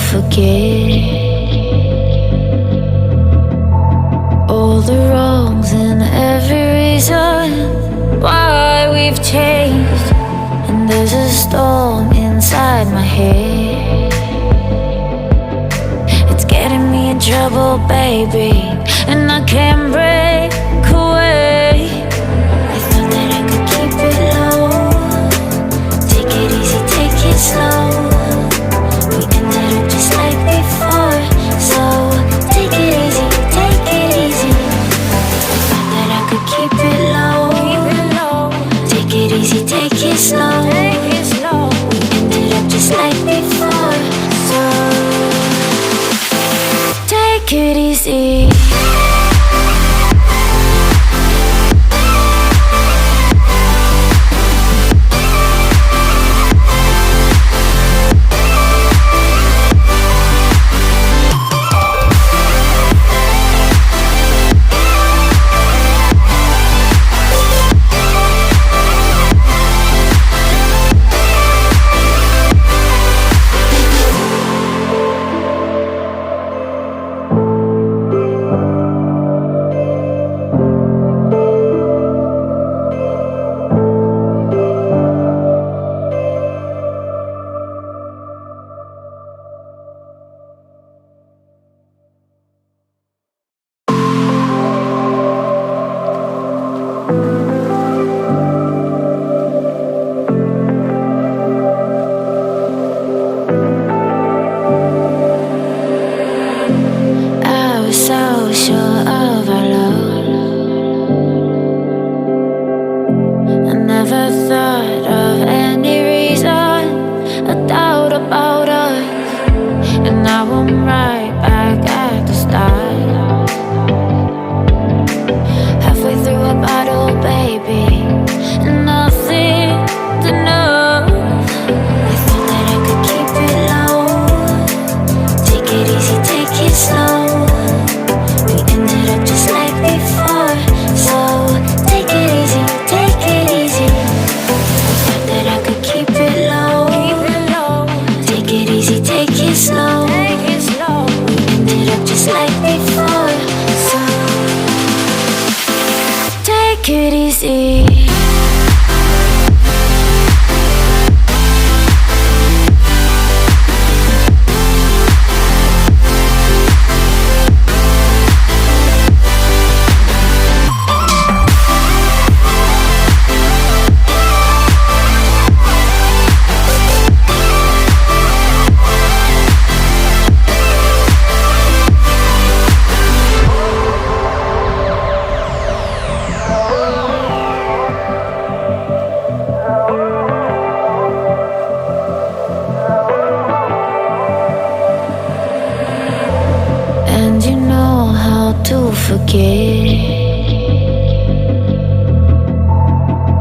forget all the wrongs and every reason why we've changed. And there's a storm inside my head, it's getting me in trouble, baby, and I can't break away. I thought that I could keep it low, take it easy, take it slow. We ended up just like before, so take it easy, take it easy. I thought that I could keep it low, take it easy, take it slow. We ended up just like before, so take it easy.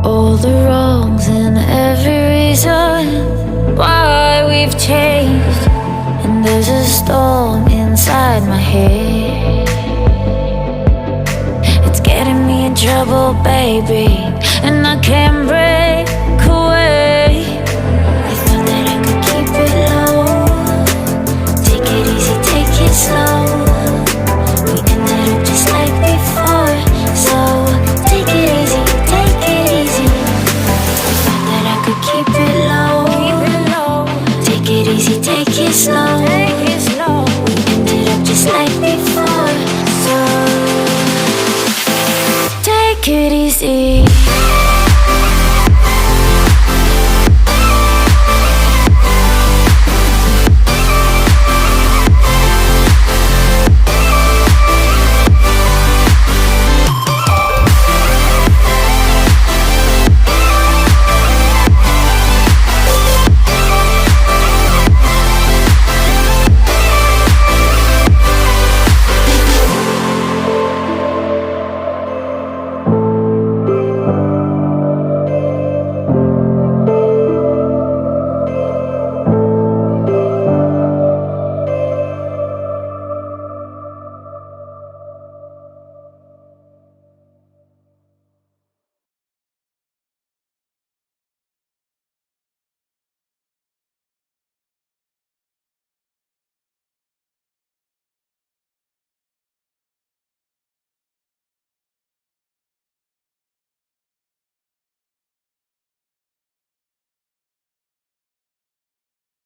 All the wrongs and every reason why we've changed. And there's a storm inside my head, it's getting me in trouble, baby, and I can't break